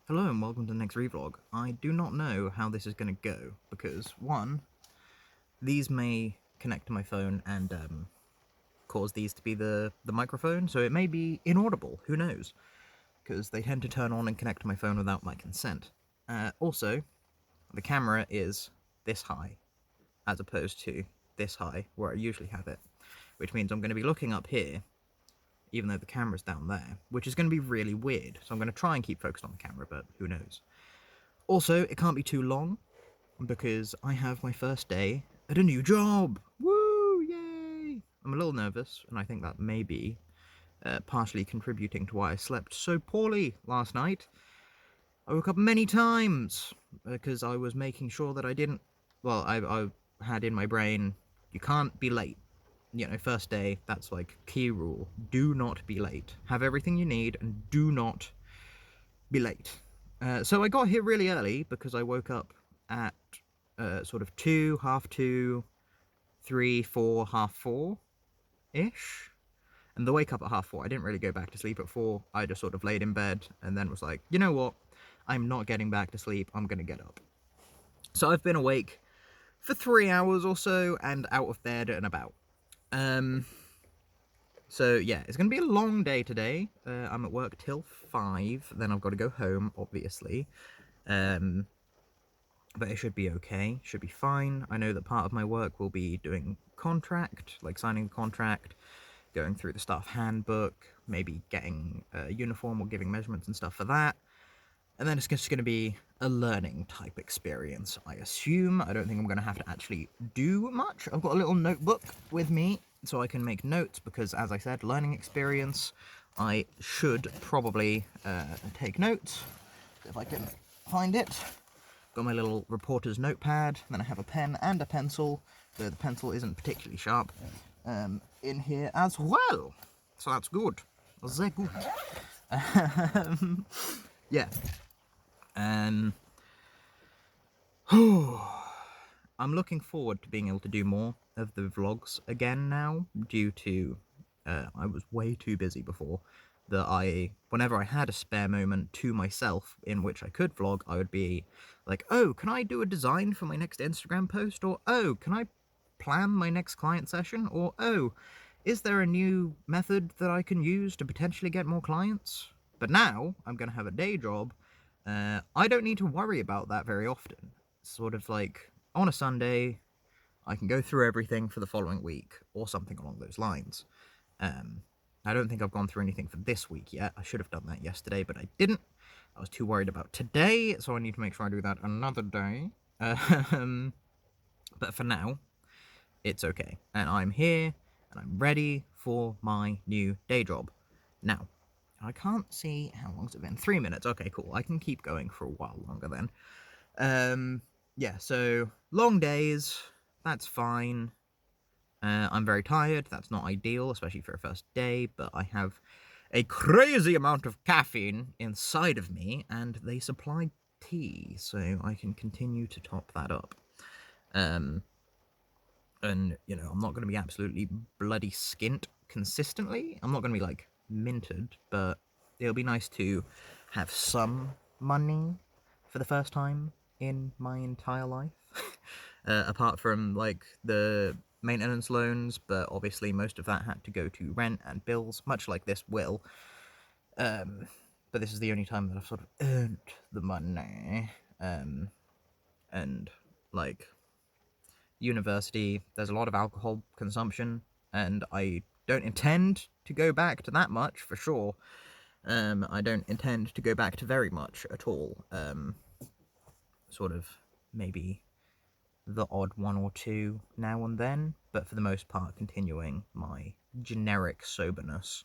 Hello and welcome to the next ReeVlog. I do not know how this is going to go, because one, these may connect to my phone and cause these to be the microphone, so it may be inaudible, who knows, because they tend to turn on and connect to my phone without my consent. Also, the camera is this high, as opposed to this high, where I usually have it, which means I'm going to be looking up here, even though the camera's down there, which is going to be really weird, so I'm going to try and keep focused on the camera, but who knows. Also, it can't be too long, because I have my first day at a new job. Woo! Yay! I'm a little nervous, and I think that may be partially contributing to why I slept so poorly last night. I woke up many times because I was making sure that I didn't. Well, I had in my brain, you can't be late. You know, first day, that's like key rule. Do not be late. Have everything you need and do not be late. So I got here really early because I woke up at sort of 2, half 2, 3, 4, half 4-ish. And the wake up at half 4, I didn't really go back to sleep at 4. I just sort of laid in bed and then was like, you know what? I'm not getting back to sleep. I'm going to get up. So I've been awake for 3 hours or so and out of bed and about. So yeah, it's going to be a long day today. I'm at work till 5, then I've got to go home, obviously. But it should be okay, should be fine. I know that part of my work will be doing contract, like signing the contract, going through the staff handbook, maybe getting a uniform or giving measurements and stuff for that. And then it's just going to be a learning type experience, I assume. I don't think I'm going to have to actually do much. I've got a little notebook with me so I can make notes because, as I said, learning experience, I should probably take notes. If I can find it. Got my little reporter's notepad, then I have a pen and a pencil, though the pencil isn't particularly sharp, in here as well. So that's good. Sehr good. Yeah. I'm looking forward to being able to do more of the vlogs again now, due to I was way too busy before. That whenever I had a spare moment to myself in which I could vlog, I would be like, oh, can I do a design for my next Instagram post? Or, oh, can I plan my next client session? Or, oh, is there a new method that I can use to potentially get more clients? But now, I'm going to have a day job. I don't need to worry about that very often. It's sort of like, on a Sunday, I can go through everything for the following week, or something along those lines. I don't think I've gone through anything for this week yet. I should have done that yesterday, but I didn't. I was too worried about today, so I need to make sure I do that another day. But for now, it's okay. And I'm here, and I'm ready for my new day job. Now, I can't see how long's it been. 3 minutes. Okay, cool. I can keep going for a while longer then. Yeah, so long days. That's fine. I'm very tired. That's not ideal, especially for a first day, but I have a crazy amount of caffeine inside of me, and they supply tea, so I can continue to top that up. And, you know, I'm not going to be absolutely bloody skint consistently. I'm not going to be, like, minted, but it'll be nice to have some money for the first time in my entire life. Apart from, like, the maintenance loans, but obviously most of that had to go to rent and bills, much like this will. But this is the only time that I've sort of earned the money. And, like, university, there's a lot of alcohol consumption, and I don't intend to go back to that much, for sure. I don't intend to go back to very much at all. Sort of, maybe the odd 1 or 2 now and then, but for the most part continuing my generic soberness.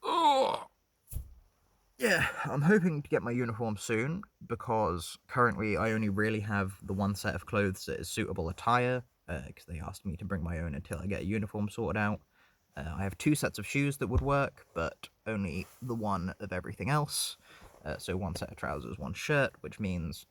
Oh! Yeah, I'm hoping to get my uniform soon, because currently I only really have the one set of clothes that is suitable attire, because they asked me to bring my own until I get a uniform sorted out. I have 2 sets of shoes that would work, but only the one of everything else. So 1 set of trousers, 1 shirt, which means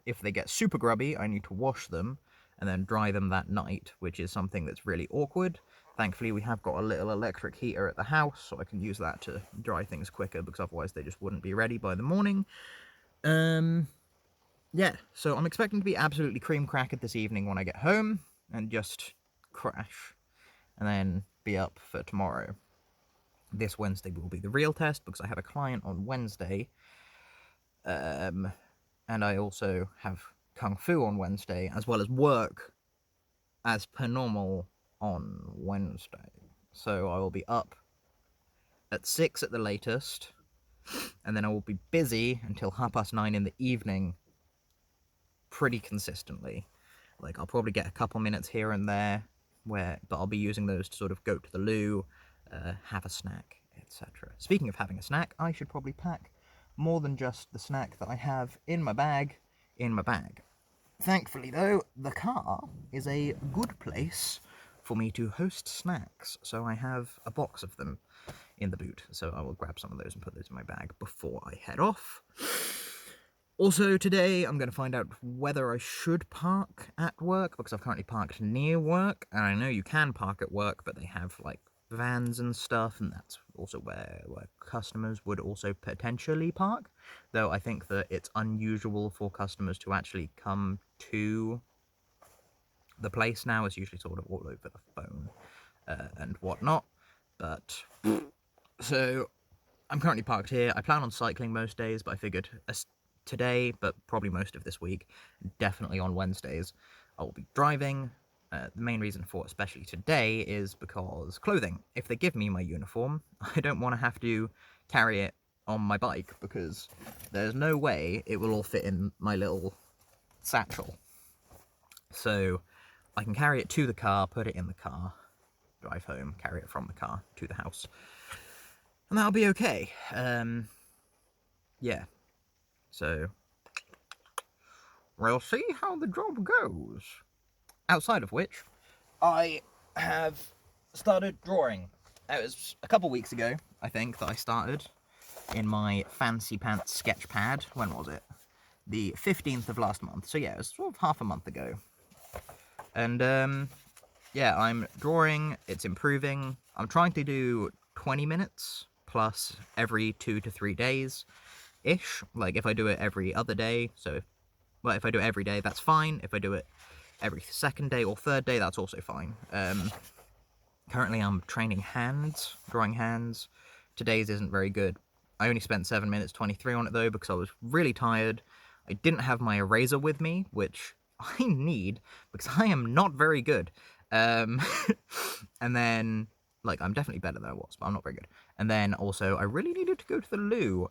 if they get super grubby, I need to wash them and then dry them that night, which is something that's really awkward, Thankfully, we have got a little electric heater at the house, so I can use that to dry things quicker, because otherwise they just wouldn't be ready by the morning. Yeah, so I'm expecting to be absolutely cream crackered this evening when I get home, and just crash, and then be up for tomorrow. This Wednesday will be the real test, because I have a client on Wednesday, and I also have Kung Fu on Wednesday, as well as work as per normal on Wednesday. So I will be up at 6 at the latest, and then I will be busy until 9:30 in the evening pretty consistently. Like, I'll probably get a couple minutes here and there, but I'll be using those to sort of go to the loo, have a snack, etc. Speaking of having a snack, I should probably pack more than just the snack that I have in my bag. Thankfully, though, the car is a good place for me to host snacks, so I have a box of them in the boot, so I will grab some of those and put those in my bag before I head off. Also today, I'm going to find out whether I should park at work, because I've currently parked near work, and I know you can park at work, but they have, like, vans and stuff, and that's also where customers would also potentially park, though I think that it's unusual for customers to actually come to the place now. It's usually sort of all over the phone and whatnot, but so I'm currently parked here. I plan on cycling most days, but I figured today, but probably most of this week, definitely on Wednesdays, I will be driving. The main reason for especially today is because clothing. If they give me my uniform, I don't want to have to carry it on my bike, because there's no way it will all fit in my little satchel. So I can carry it to the car, put it in the car, drive home, carry it from the car to the house, and that'll be okay. Yeah. So we'll see how the job goes. Outside of which, I have started drawing. It was a couple weeks ago, I think, that I started in my fancy pants sketch pad. When was it? The 15th of last month. So yeah, it was sort of half a month ago. And yeah, I'm drawing, it's improving. I'm trying to do 20 minutes plus every 2 to 3 days ish. Like, if I do it every other day, so if I do it every day, that's fine. If I do it every second day or third day, that's also fine. Currently I'm training hands, drawing hands. Today's isn't very good. I only spent 7 minutes 23 on it though, because I was really tired. I didn't have my eraser with me, which I need, because I am not very good. And then, like, I'm definitely better than I was, but I'm not very good. And then also, I really needed to go to the loo.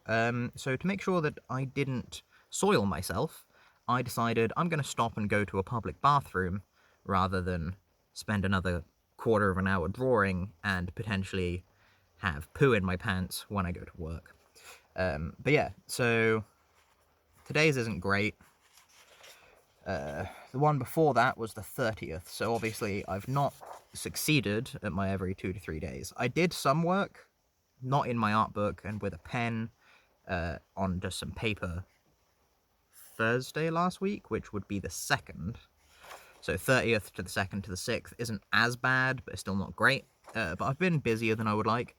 So to make sure that I didn't soil myself, I decided I'm going to stop and go to a public bathroom, rather than spend another quarter of an hour drawing and potentially have poo in my pants when I go to work. But yeah, so today's isn't great. The one before that was the 30th, so obviously I've not succeeded at my every 2 to 3 days. I did some work, not in my art book and with a pen, on just some paper Thursday last week, which would be the 2nd. So 30th to the 2nd to the 6th isn't as bad, but it's still not great. But I've been busier than I would like.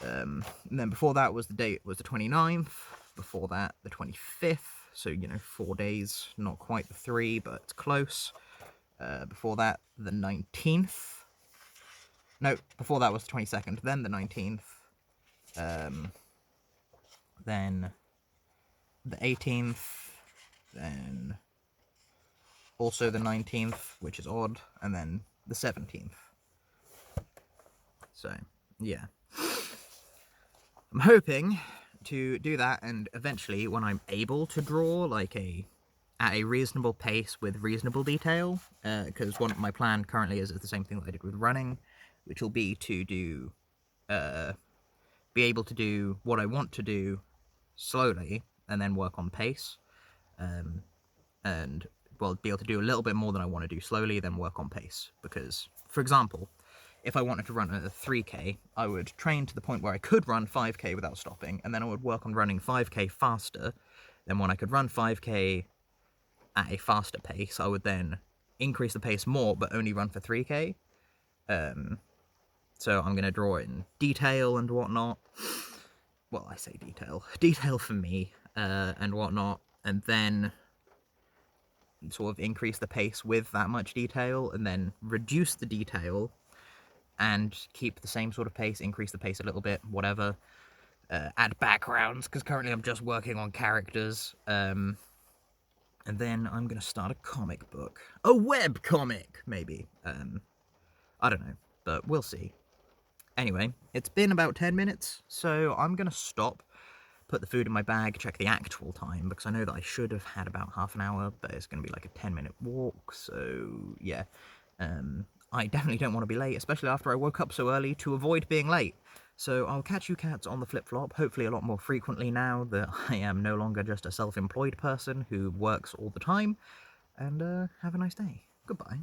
And then before that was the 29th. Before that, the 25th. So, 4 days, not quite the 3, but it's close. Before that, the 19th. No, before that was the 22nd, then the 19th. Then the 18th. Then also the 19th, which is odd. And then the 17th. So, yeah. I'm hoping to do that, and eventually, when I'm able to draw, like, at a reasonable pace with reasonable detail, because my plan currently is the same thing that I did with running, which will be to do, be able to do what I want to do slowly, and then work on pace, and, well, be able to do a little bit more than I want to do slowly, then work on pace, because, for example, if I wanted to run a 3k, I would train to the point where I could run 5k without stopping, and then I would work on running 5k faster. Then when I could run 5k at a faster pace, I would then increase the pace more, but only run for 3k. So I'm going to draw in detail and whatnot. Well, I say detail for me and whatnot, and then sort of increase the pace with that much detail, and then reduce the detail and keep the same sort of pace, increase the pace a little bit, whatever. Add backgrounds, because currently I'm just working on characters. And then I'm going to start a comic book. A web comic, maybe. I don't know, but we'll see. Anyway, it's been about 10 minutes, so I'm going to stop, put the food in my bag, check the actual time, because I know that I should have had about half an hour, but it's going to be like a 10-minute walk, so yeah. I definitely don't want to be late, especially after I woke up so early to avoid being late. So I'll catch you cats on the flip-flop, hopefully a lot more frequently now that I am no longer just a self-employed person who works all the time, and have a nice day. Goodbye.